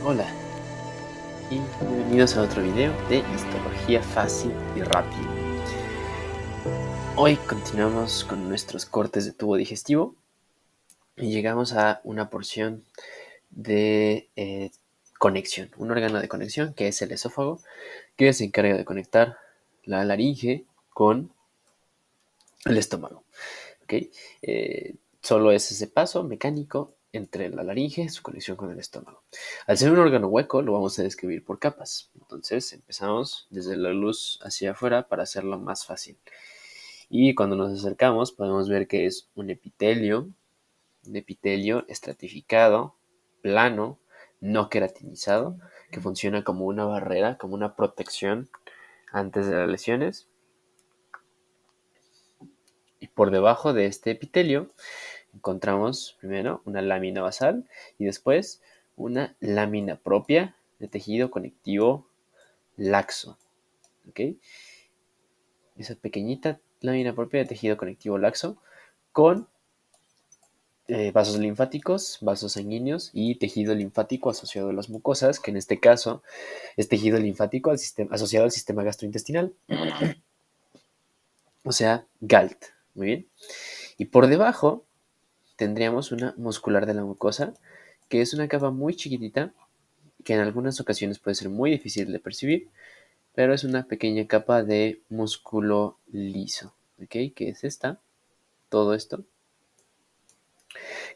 Hola y bienvenidos a otro video de histología fácil y rápido. Hoy continuamos con nuestros cortes de tubo digestivo y llegamos a una porción de conexión, un órgano de conexión que es el esófago, que se encarga de conectar la laringe con el estómago. ¿Okay? Solo es ese paso mecánico entre la laringe y su conexión con el estómago. Al ser un órgano hueco, lo vamos a describir por capas. Entonces empezamos desde la luz hacia afuera para hacerlo más fácil. Y cuando nos acercamos podemos ver que es un epitelio estratificado, plano, no queratinizado, que funciona como una barrera, como una protección antes de las lesiones. Y por debajo de este epitelio encontramos primero una lámina basal y después una lámina propia de tejido conectivo laxo. ¿Okay? Esa pequeñita lámina propia de tejido conectivo laxo con vasos linfáticos, vasos sanguíneos y tejido linfático asociado a las mucosas, que en este caso es tejido linfático asociado al sistema gastrointestinal, o sea, GALT. Muy bien. Y por debajo tendríamos una muscular de la mucosa, que es una capa muy chiquitita que en algunas ocasiones puede ser muy difícil de percibir, pero es una pequeña capa de músculo liso, ¿ok? Que es esta, todo esto,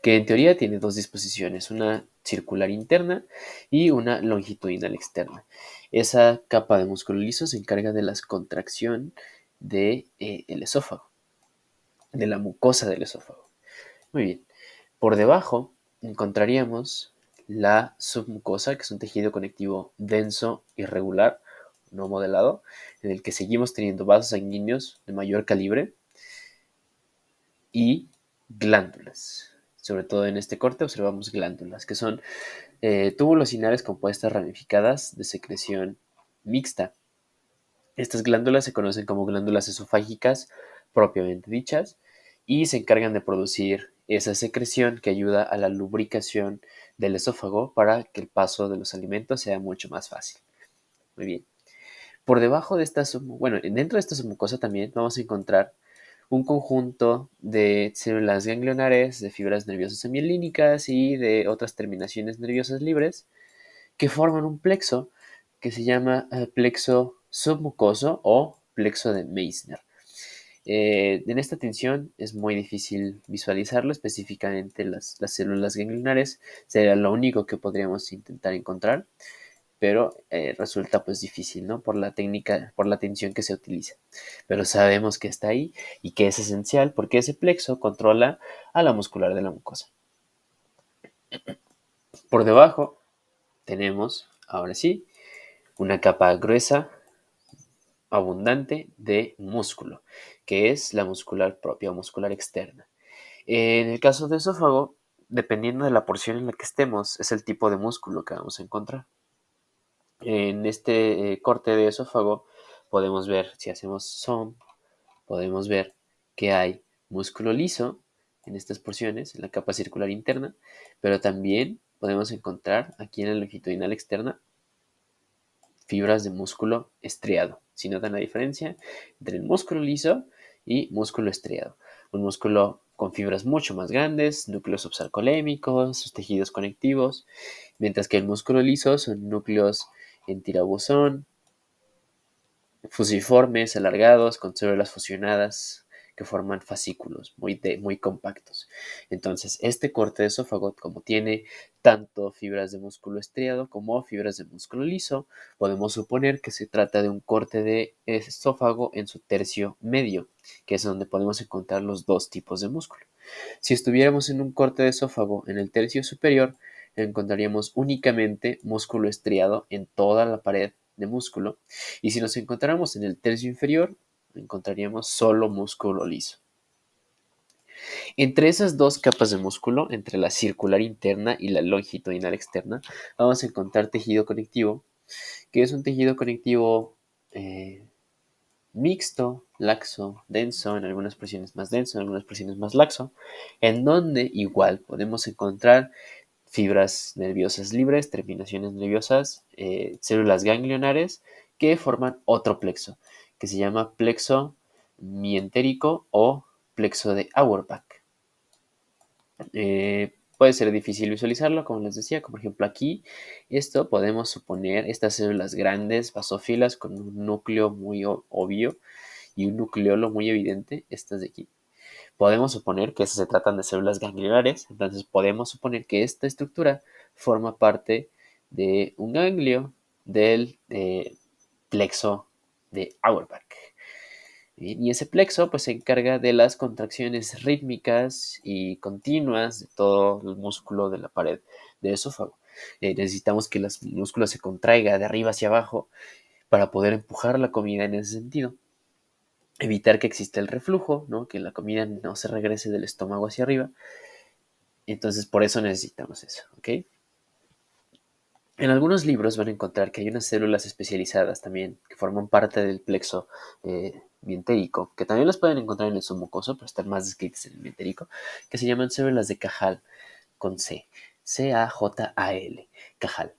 que en teoría tiene dos disposiciones, una circular interna y una longitudinal externa. Esa capa de músculo liso se encarga de la contracción del el esófago, de la mucosa del esófago. Muy bien. Por debajo encontraríamos la submucosa, que es un tejido conectivo denso, irregular, no modelado, en el que seguimos teniendo vasos sanguíneos de mayor calibre y glándulas. Sobre todo en este corte observamos glándulas, que son túbulos inares compuestas ramificadas de secreción mixta. Estas glándulas se conocen como glándulas esofágicas propiamente dichas y se encargan de producir esa secreción que ayuda a la lubricación del esófago para que el paso de los alimentos sea mucho más fácil. Muy bien. Por debajo de esta dentro de esta submucosa también vamos a encontrar un conjunto de células ganglionares, de fibras nerviosas semielínicas y de otras terminaciones nerviosas libres que forman un plexo que se llama plexo submucoso o plexo de Meissner. En esta tensión es muy difícil visualizarlo, específicamente las células ganglionares sería lo único que podríamos intentar encontrar, pero resulta pues difícil, ¿no? Por la técnica, por la tensión que se utiliza. Pero sabemos que está ahí y que es esencial porque ese plexo controla a la muscular de la mucosa. Por debajo tenemos, ahora sí, una capa gruesa, abundante de músculo, que es la muscular propia o muscular externa. En el caso de esófago, dependiendo de la porción en la que estemos, es el tipo de músculo que vamos a encontrar. En este corte de esófago podemos ver, si hacemos zoom, podemos ver que hay músculo liso en estas porciones, en la capa circular interna, pero también podemos encontrar aquí en la longitudinal externa fibras de músculo estriado. Si notan la diferencia entre el músculo liso y músculo estriado. Un músculo con fibras mucho más grandes, núcleos subsarcolémicos, tejidos conectivos, mientras que el músculo liso son núcleos en tirabuzón, fusiformes, alargados, con células fusionadas que forman fascículos muy compactos. Entonces, este corte de esófago, como tiene tanto fibras de músculo estriado como fibras de músculo liso, podemos suponer que se trata de un corte de esófago en su tercio medio, que es donde podemos encontrar los dos tipos de músculo. Si estuviéramos en un corte de esófago en el tercio superior, encontraríamos únicamente músculo estriado en toda la pared de músculo, y si nos encontráramos en el tercio inferior, encontraríamos solo músculo liso. Entre esas dos capas de músculo, entre la circular interna y la longitudinal externa, vamos a encontrar tejido conectivo, que es un tejido conectivo mixto, laxo, denso, en algunas presiones más denso, en algunas presiones más laxo, en donde igual podemos encontrar fibras nerviosas libres, terminaciones nerviosas, células ganglionares que forman otro plexo, que se llama plexo mientérico o plexo de Auerbach. Puede ser difícil visualizarlo, como les decía, como por ejemplo aquí, esto podemos suponer estas células grandes, basófilas, con un núcleo muy obvio y un nucleolo muy evidente, estas de aquí. Podemos suponer que se tratan de células ganglionares, entonces podemos suponer que esta estructura forma parte de un ganglio del plexo de Auerbach. Y ese plexo pues se encarga de las contracciones rítmicas y continuas de todo el músculo de la pared del esófago. Necesitamos que el músculo se contraiga de arriba hacia abajo para poder empujar la comida en ese sentido. Evitar que exista el reflujo, ¿no? Que la comida no se regrese del estómago hacia arriba. Entonces por eso necesitamos eso, ¿ok? En algunos libros van a encontrar que hay unas células especializadas también que forman parte del plexo mientérico, que también las pueden encontrar en el submucoso, pero están más descritas en el mientérico, que se llaman células de Cajal con C, C-A-J-A-L, Cajal.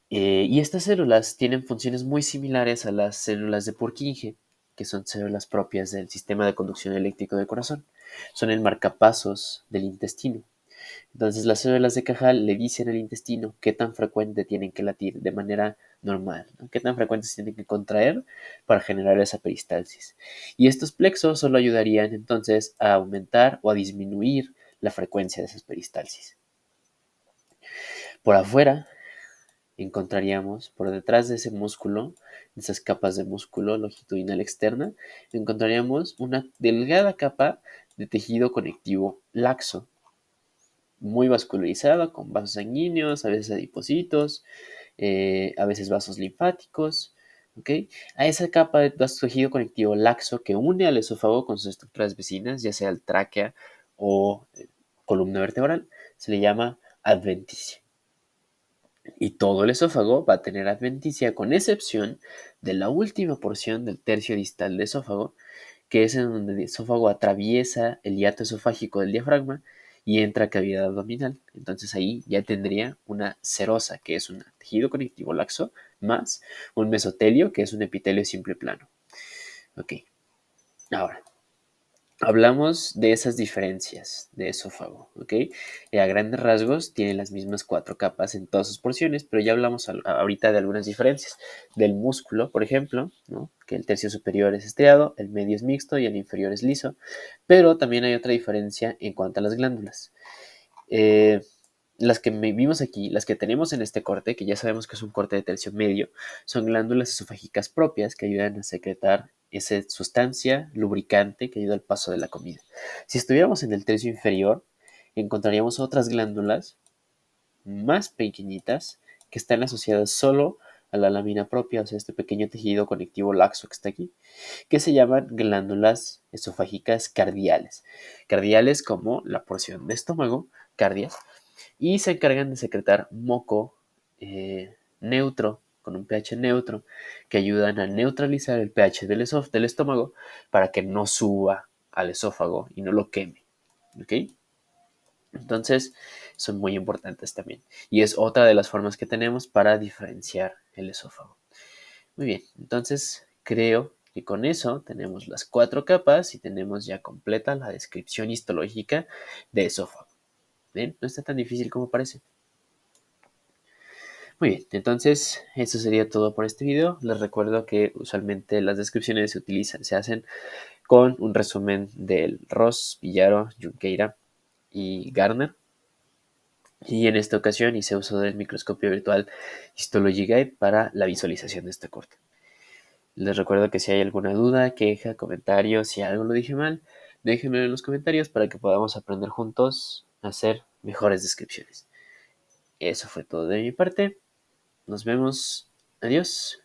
Y estas células tienen funciones muy similares a las células de Purkinje, que son células propias del sistema de conducción eléctrico del corazón. Son el marcapasos del intestino. Entonces las células de Cajal le dicen al intestino qué tan frecuente tienen que latir de manera normal, ¿no? Qué tan frecuente se tienen que contraer para generar esa peristalsis. Y estos plexos solo ayudarían entonces a aumentar o a disminuir la frecuencia de esas peristalsis. Por afuera encontraríamos, por detrás de ese músculo, de esas capas de músculo longitudinal externa, encontraríamos una delgada capa de tejido conectivo laxo, muy vascularizado, con vasos sanguíneos, a veces adipocitos, a veces vasos linfáticos, ¿ok? A esa capa de tejido conectivo laxo que une al esófago con sus estructuras vecinas, ya sea el tráquea o columna vertebral, se le llama adventicia. Y todo el esófago va a tener adventicia, con excepción de la última porción del tercio distal del esófago, que es en donde el esófago atraviesa el hiato esofágico del diafragma y entra a cavidad abdominal. Entonces ahí ya tendría una serosa, que es un tejido conectivo laxo, más un mesotelio, que es un epitelio simple plano. Ok, ahora hablamos de esas diferencias de esófago, ¿ok? A grandes rasgos tiene las mismas 4 capas en todas sus porciones, pero ya hablamos ahorita de algunas diferencias. Del músculo, por ejemplo, ¿no? Que el tercio superior es estriado, el medio es mixto y el inferior es liso, pero también hay otra diferencia en cuanto a las glándulas. Las que vimos aquí, las que tenemos en este corte, que ya sabemos que es un corte de tercio medio, son glándulas esofágicas propias que ayudan a secretar esa sustancia lubricante que ayuda al paso de la comida. Si estuviéramos en el tercio inferior, encontraríamos otras glándulas más pequeñitas que están asociadas solo a la lámina propia, o sea, este pequeño tejido conectivo laxo que está aquí, que se llaman glándulas esofágicas cardiales. Cardiales como la porción de estómago, cardia, y se encargan de secretar moco neutro, con un pH neutro, que ayudan a neutralizar el pH del estómago para que no suba al esófago y no lo queme. ¿Ok? Entonces, son muy importantes también. Y es otra de las formas que tenemos para diferenciar el esófago. Muy bien, entonces creo que con eso tenemos las 4 capas y tenemos ya completa la descripción histológica de esófago. ¿Ven? No está tan difícil como parece. Muy bien, entonces eso sería todo por este video. Les recuerdo que usualmente las descripciones se hacen con un resumen del Ross, Villaro, Junqueira y Garner. Y en esta ocasión hice uso del microscopio virtual Histology Guide para la visualización de este corte. Les recuerdo que si hay alguna duda, queja, comentario, si algo lo dije mal, déjenmelo en los comentarios para que podamos aprender juntos a hacer mejores descripciones. Eso fue todo de mi parte. Nos vemos. Adiós.